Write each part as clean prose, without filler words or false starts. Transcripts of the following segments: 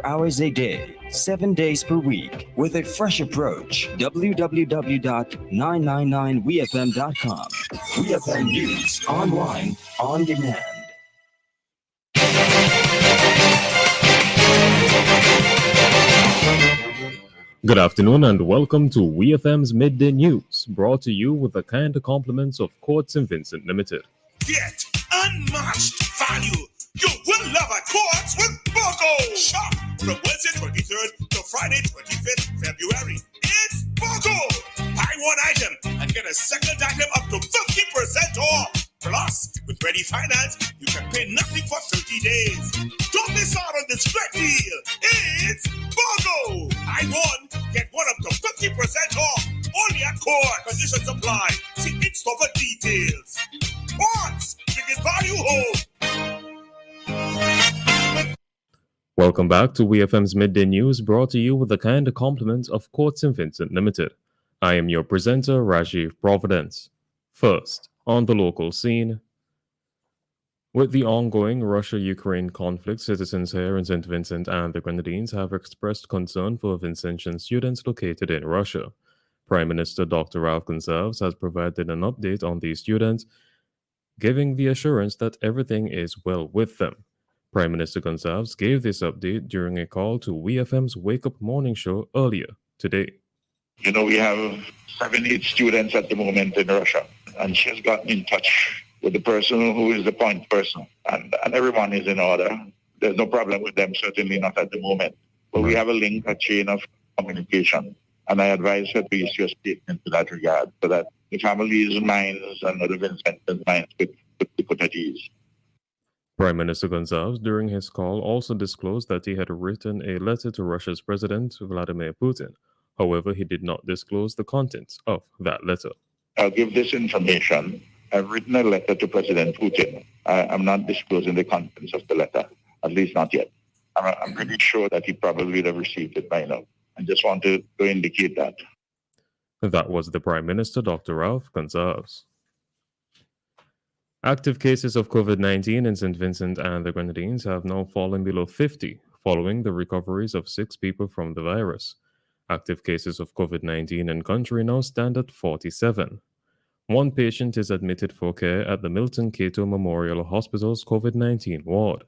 Hours a day, 7 days per week, with a fresh approach. www.999wefm.com. WeFM News, online, on demand. Good afternoon and welcome to WEFM's Midday News, brought to you with the kind compliments of Courts and Vincent Limited. Get unmatched value. You will love a Courts with BOGO. Shop from Wednesday 23rd to Friday 25th February. It's BOGO. Buy one item and get a second item up to 50% off. Plus, with Ready Finance, you can pay nothing for 30 days. Don't miss out on this great deal. It's BOGO. Buy one, get one up to 50% off. Only at Courts. Conditions apply. See in-store for details. Courts, biggest value home. Welcome back to WEFM's Midday News, brought to you with the kind compliments of Courts and Vincent Limited. I am your presenter, Rajiv Providence. First, on the local scene. With the ongoing Russia-Ukraine conflict, citizens here in St. Vincent and the Grenadines have expressed concern for Vincentian students located in Russia. Prime Minister Dr. Ralph Gonsalves has provided an update on these students, giving the assurance that everything is well with them. Prime Minister Gonsalves gave this update during a call to WEFM's Wake Up Morning Show earlier today. You know, we have 78 students at the moment in Russia, and she has gotten in touch with the person who is the point person, and everyone is in order. There's no problem with them, certainly not at the moment. But we have a link, a chain of communication, and I advise her to issue a statement to that regard so that the family's minds and other Vincent's minds could be put at ease. Prime Minister Gonsalves, during his call, also disclosed that he had written a letter to Russia's President Vladimir Putin. However, he did not disclose the contents of that letter. I'll give this information. I've written a letter to President Putin. I'm not disclosing the contents of the letter, at least not yet. I'm pretty sure that he probably would have received it by now. I just wanted to indicate that. That was the Prime Minister, Dr. Ralph Gonsalves. Active cases of COVID-19 in St. Vincent and the Grenadines have now fallen below 50, following the recoveries of 6 people from the virus. Active cases of COVID-19 in country now stand at 47. One patient is admitted for care at the Milton Cato Memorial Hospital's COVID-19 ward.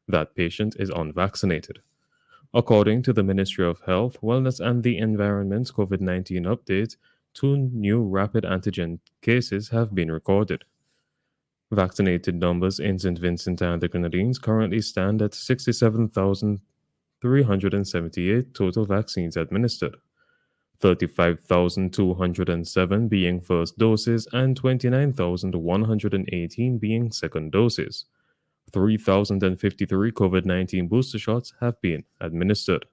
That patient is unvaccinated. According to the Ministry of Health, Wellness and the Environment's COVID-19 update, 2 new rapid antigen cases have been recorded. Vaccinated numbers in St. Vincent and the Grenadines currently stand at 67,378 total vaccines administered, 35,207 being first doses and 29,118 being second doses. 3,053 COVID-19 booster shots have been administered.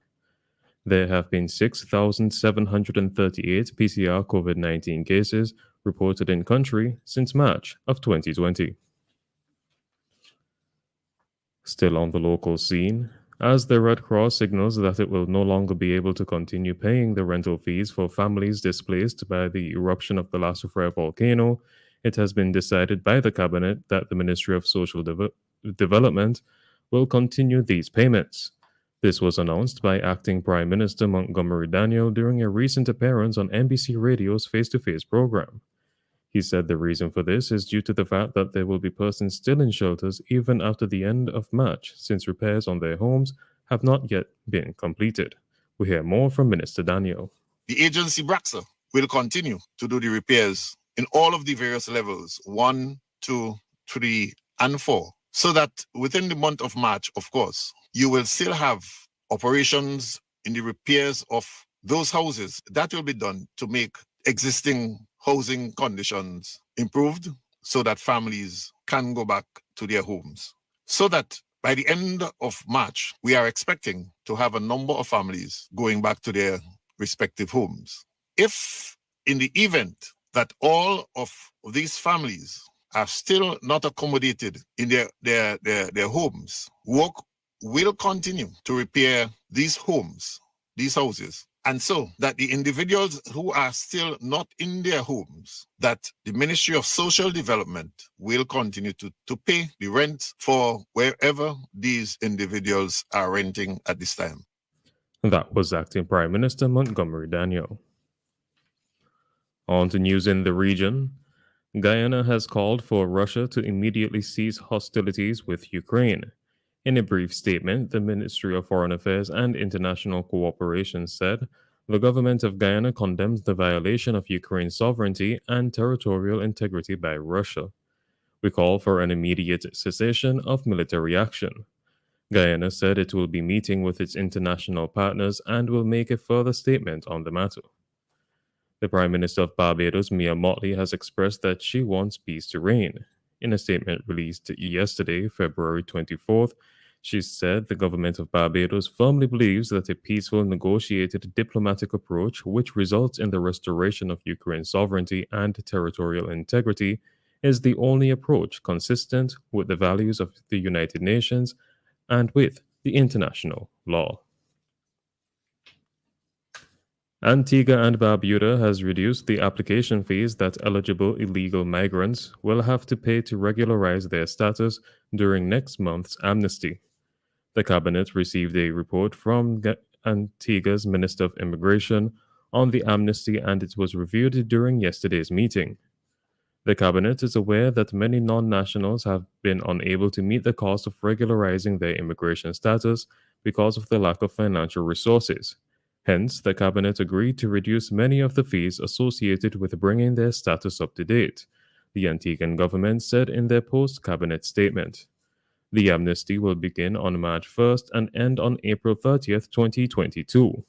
There have been 6,738 PCR COVID-19 cases reported in country since March of 2020. Still on the local scene, as the Red Cross signals that it will no longer be able to continue paying the rental fees for families displaced by the eruption of the La Soufrière volcano, it has been decided by the Cabinet that the Ministry of Social Development will continue these payments. This was announced by Acting Prime Minister Montgomery Daniel during a recent appearance on NBC Radio's Face-to-Face program. He said the reason for this is due to the fact that there will be persons still in shelters even after the end of March, since repairs on their homes have not yet been completed. We hear more from Minister Daniel. The agency BRAXA will continue to do the repairs in all of the various levels, 1, 2, 3, and 4, so that within the month of March, of course, you will still have operations in the repairs of those houses. That will be done to make existing housing conditions improved so that families can go back to their homes. So that by the end of March, we are expecting to have a number of families going back to their respective homes. If in the event that all of these families are still not accommodated in their homes, work will continue to repair these homes, these houses, And so that the individuals who are still not in their homes, that the Ministry of Social Development will continue to pay the rent for wherever these individuals are renting at this time. That was Acting Prime Minister Montgomery Daniel. On to news in the region. Guyana has called for Russia to immediately cease hostilities with Ukraine. In a brief statement, the Ministry of Foreign Affairs and International Cooperation said the government of Guyana condemns the violation of Ukraine's sovereignty and territorial integrity by Russia. We call for an immediate cessation of military action. Guyana said it will be meeting with its international partners and will make a further statement on the matter. The Prime Minister of Barbados, Mia Mottley, has expressed that she wants peace to reign. In a statement released yesterday, February 24th, she said the government of Barbados firmly believes that a peaceful, negotiated diplomatic approach which results in the restoration of Ukraine's sovereignty and territorial integrity is the only approach consistent with the values of the United Nations and with the international law. Antigua and Barbuda has reduced the application fees that eligible illegal migrants will have to pay to regularize their status during next month's amnesty. The cabinet received a report from Antigua's Minister of Immigration on the amnesty, and it was reviewed during yesterday's meeting. The cabinet is aware that many non-nationals have been unable to meet the cost of regularizing their immigration status because of the lack of financial resources. Hence, the cabinet agreed to reduce many of the fees associated with bringing their status up to date, the Antiguan government said in their post-cabinet statement. The amnesty will begin on March 1st and end on April 30th, 2022.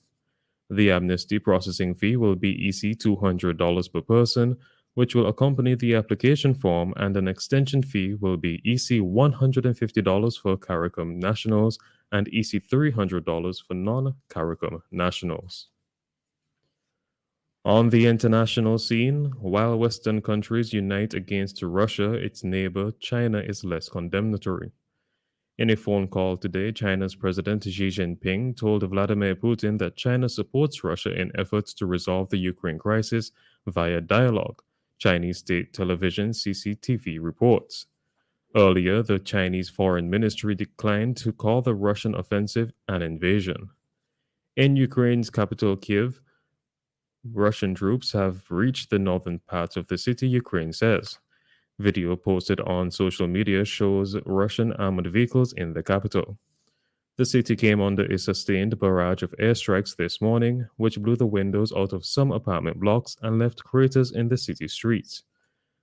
The amnesty processing fee will be EC $200 per person, which will accompany the application form, and an extension fee will be EC $150 for CARICOM nationals and EC $300 for non-CARICOM nationals. On the international scene, while Western countries unite against Russia, its neighbor China is less condemnatory. In a phone call today, China's President Xi Jinping told Vladimir Putin that China supports Russia in efforts to resolve the Ukraine crisis via dialogue, Chinese state television CCTV reports. Earlier, the Chinese Foreign Ministry declined to call the Russian offensive an invasion. In Ukraine's capital, Kyiv, Russian troops have reached the northern part of the city, Ukraine says. Video posted on social media shows Russian armored vehicles in the capital. The city came under a sustained barrage of airstrikes this morning, which blew the windows out of some apartment blocks and left craters in the city streets.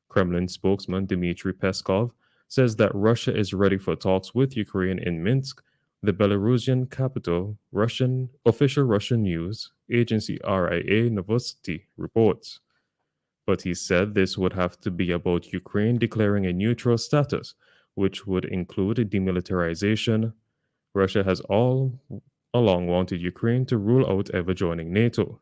Kremlin spokesman Dmitry Peskov says that Russia is ready for talks with Ukraine in Minsk, the Belarusian capital. Official Russian news agency RIA Novosti reports. But he said this would have to be about Ukraine declaring a neutral status, which would include demilitarization. Russia has all along wanted Ukraine to rule out ever joining NATO.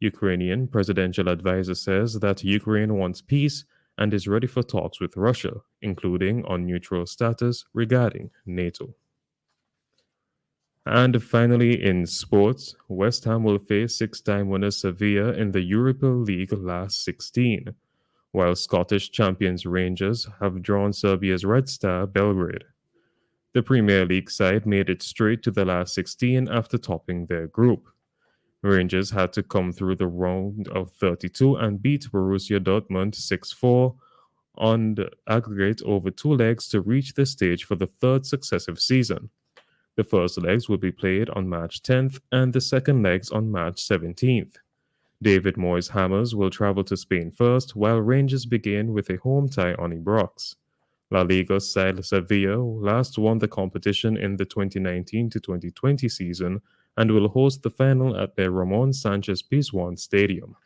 Ukrainian presidential advisor says that Ukraine wants peace and is ready for talks with Russia, including on neutral status regarding NATO. And finally, in sports, West Ham will face six-time winner Sevilla in the Europa League last 16, while Scottish champions Rangers have drawn Serbia's Red Star Belgrade. The Premier League side made it straight to the last 16 after topping their group. Rangers had to come through the round of 32 and beat Borussia Dortmund 6-4 on the aggregate over two legs to reach the stage for the third successive season. The first legs will be played on March 10th and the second legs on March 17th. David Moyes' Hammers will travel to Spain first, while Rangers begin with a home tie on Ibrox. La Liga side Sevilla last won the competition in the 2019-2020 season and will host the final at their Ramon Sanchez Pizjuan Stadium.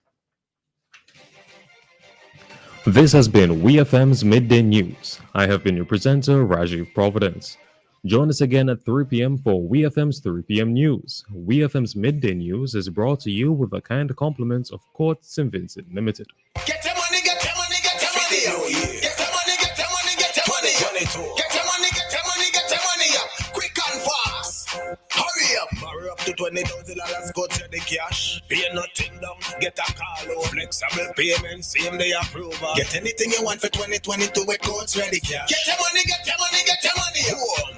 This has been WEFM's Midday News. I have been your presenter, Rajiv Providence. Join us again at 3 p.m. for WEFM's 3 p.m. News. WEFM's Midday News is brought to you with the kind compliments of Court St. Vincent Limited. Get your money, get your money, get your money. Get your money, get your money, get your money. Get your money, get your money, get your money up. Quick and fast. Hurry up. offer up to $20,000 Coach Ready Cash. Pay nothing down, get a call out. Flexible payment, same day approval. Get anything you want for 2022 with Coach Ready Cash. Get your money, get your money, get your money.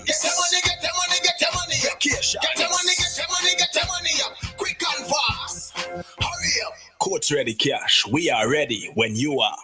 Get your money, get your money, get your money. Vacation. Get your money, get your money, get your money up. Quick and fast. Hurry up. Coach Ready Cash. We are ready when you are.